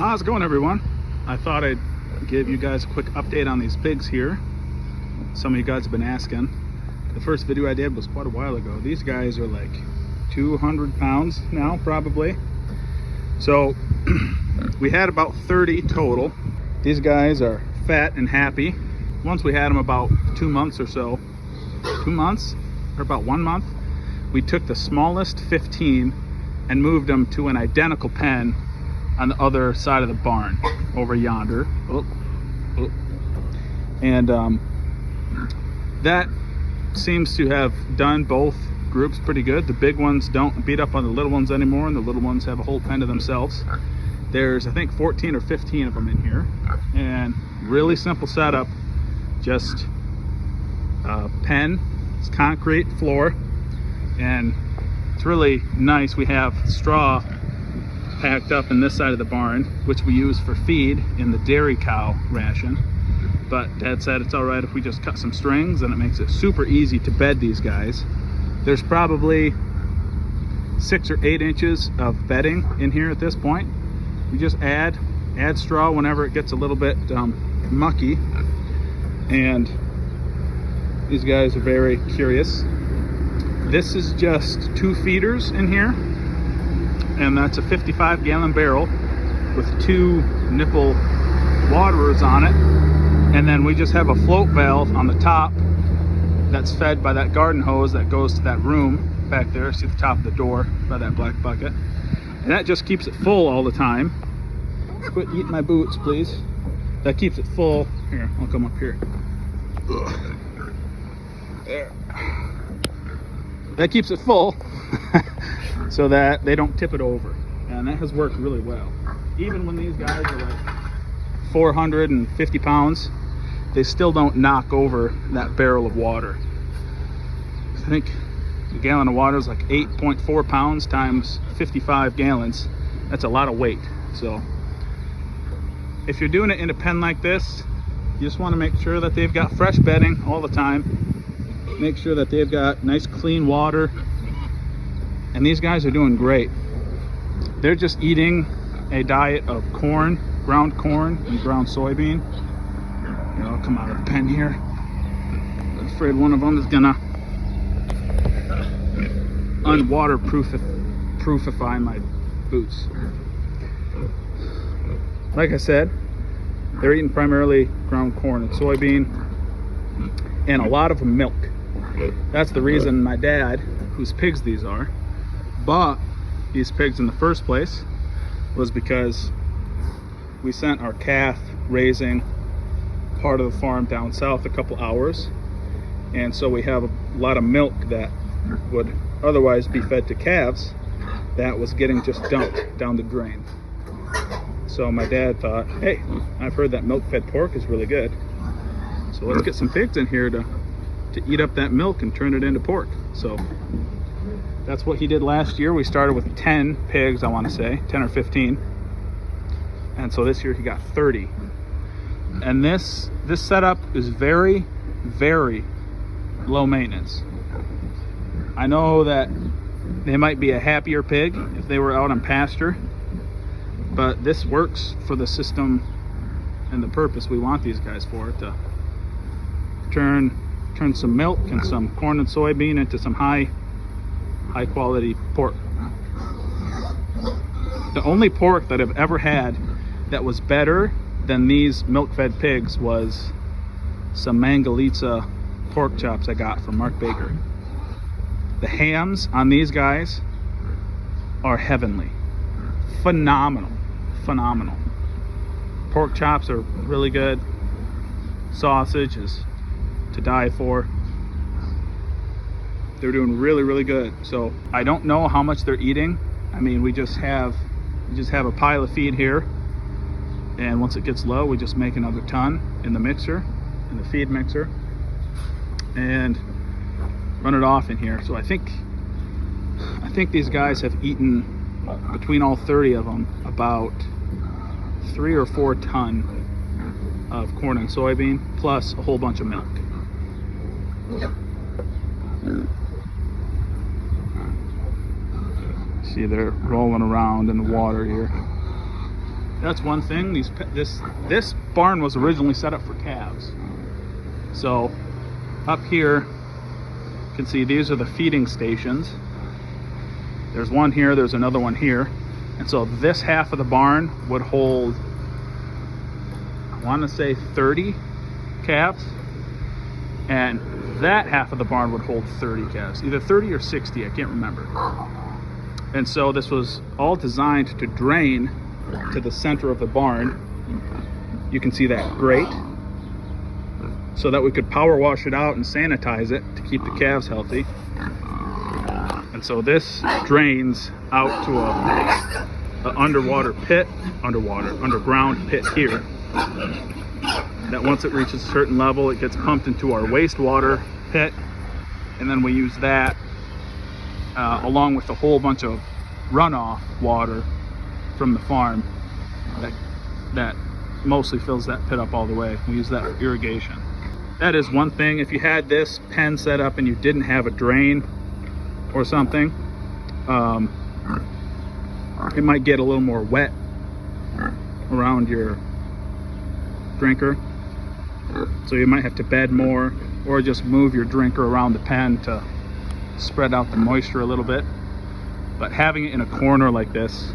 How's it going, everyone? I thought I'd give you guys a quick update on these pigs here. Some of you guys have been asking. The first video I did was quite a while ago. These guys are like 200 pounds now, probably. So we had about 30 total. These guys are fat and happy. Once we had them about 2 months or so, 2 months or about 1 month, we took the smallest 15 and moved them to an identical pen on the other side of the barn over yonder. And that seems to have done both groups pretty good. The big ones don't beat up on the little ones anymore, and the little ones have a whole pen to themselves. There's, I think, 14 or 15 of them in here, and really simple setup. Just a pen, it's concrete floor, and it's really nice. We have straw packed up in this side of the barn, which we use for feed in the dairy cow ration. But Dad said it's all right if we just cut some strings, and it makes it super easy to bed these guys. There's probably 6 or 8 inches of bedding in here at this point. We just add straw whenever it gets a little bit mucky, and these guys are very curious. This is just 2 feeders in here, and that's a 55-gallon barrel with 2 nipple waterers on it, and then we just have a float valve on the top that's fed by that garden hose that goes to that room back there. See the top of the door by that black bucket, and that just keeps it full all the time. Quit eating my boots, please. That keeps it full. Here, I'll come up here. There. That keeps it full so that they don't tip it over, and that has worked really well. Even when these guys are like 450 pounds, they still don't knock over that barrel of water. I think a gallon of water is like 8.4 pounds times 55 gallons. That's a lot of weight. So if you're doing it in a pen like this, you just want to make sure that they've got fresh bedding all the time. Make sure that they've got nice clean water, and these guys are doing great. They're just eating a diet of corn, ground corn and ground soybean. Here, I'll come out of the pen here. I'm afraid one of them is gonna unwaterproofify my boots. Like I said, they're eating primarily ground corn and soybean, and a lot of them milk. That's the reason my dad, whose pigs these are, bought these pigs in the first place, was because we sent our calf raising part of the farm down south a couple hours, and so we have a lot of milk that would otherwise be fed to calves that was getting just dumped down the drain. So my dad thought, hey, I've heard that milk-fed pork is really good, so let's get some pigs in here to eat up that milk and turn it into pork. So that's what he did last year. We started with 10 pigs, I want to say 10 or 15, and so this year he got 30. And this setup is very, very low maintenance. I know that they might be a happier pig if they were out on pasture, but this works for the system and the purpose we want these guys for, to turn some milk and some corn and soybean into some high quality pork. The only pork that I've ever had that was better than these milk-fed pigs was some Mangalitsa pork chops I got from Mark Baker. The hams on these guys are heavenly. Phenomenal. Pork chops are really good. Sausage is to die for. They're doing really, really good. So I don't know how much they're eating. I mean, we just have a pile of feed here, and once it gets low, we just make another ton in the mixer, in the feed mixer, and run it off in here. So I think these guys have eaten, between all 30 of them, about 3 or 4 ton of corn and soybean, plus a whole bunch of milk. See, they're rolling around in the water here. That's one thing. This barn was originally set up for calves. So up here, you can see these are the feeding stations. There's one here, there's another one here. And so this half of the barn would hold, I want to say 30 calves. And that half of the barn would hold 30 calves, either 30 or 60, I can't remember. And so this was all designed to drain to the center of the barn. You can see that grate, so that we could power wash it out and sanitize it to keep the calves healthy. And so this drains out to a underground pit here, that once it reaches a certain level, it gets pumped into our wastewater pit, and then we use that along with a whole bunch of runoff water from the farm that mostly fills that pit up all the way. We use that for irrigation. That is one thing. If you had this pen set up and you didn't have a drain or something, it might get a little more wet around your drinker, so you might have to bed more or just move your drinker around the pen to spread out the moisture a little bit. But having it in a corner like this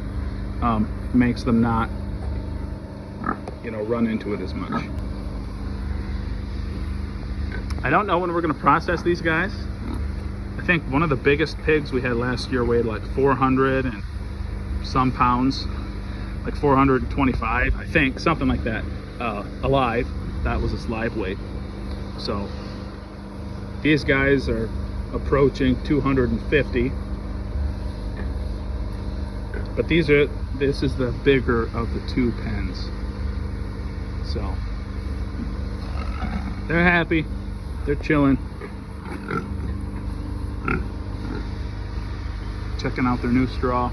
makes them not, run into it as much. I don't know when we're going to process these guys. I think one of the biggest pigs we had last year weighed like 400 and some pounds, like 425, I think, something like that, alive. That was its live weight. So these guys are approaching 250. But this is the bigger of the two pens. So they're happy, they're chilling, checking out their new straw,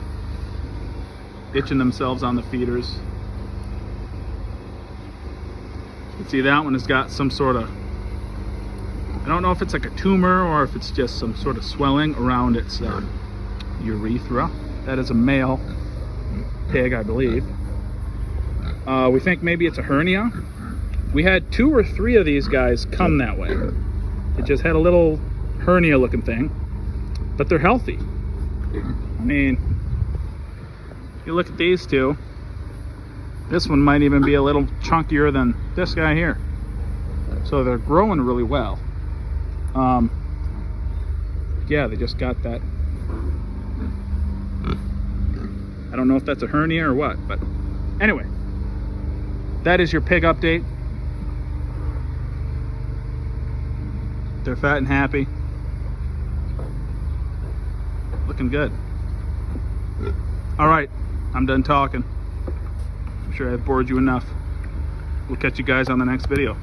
itching themselves on the feeders. You can see that one has got some sort of, I don't know if it's like a tumor or if it's just some sort of swelling around its urethra. That is a male pig, I believe. We think maybe it's a hernia. We had 2 or 3 of these guys come that way. It just had a little hernia looking thing, but they're healthy. I mean, if you look at these two, this one might even be a little chunkier than this guy here. So they're growing really well. Yeah, they just got that. I don't know if that's a hernia or what, but anyway, that is your pig update. They're fat and happy. Looking good. All right, I'm done talking. I'm sure I've bored you enough. We'll catch you guys on the next video.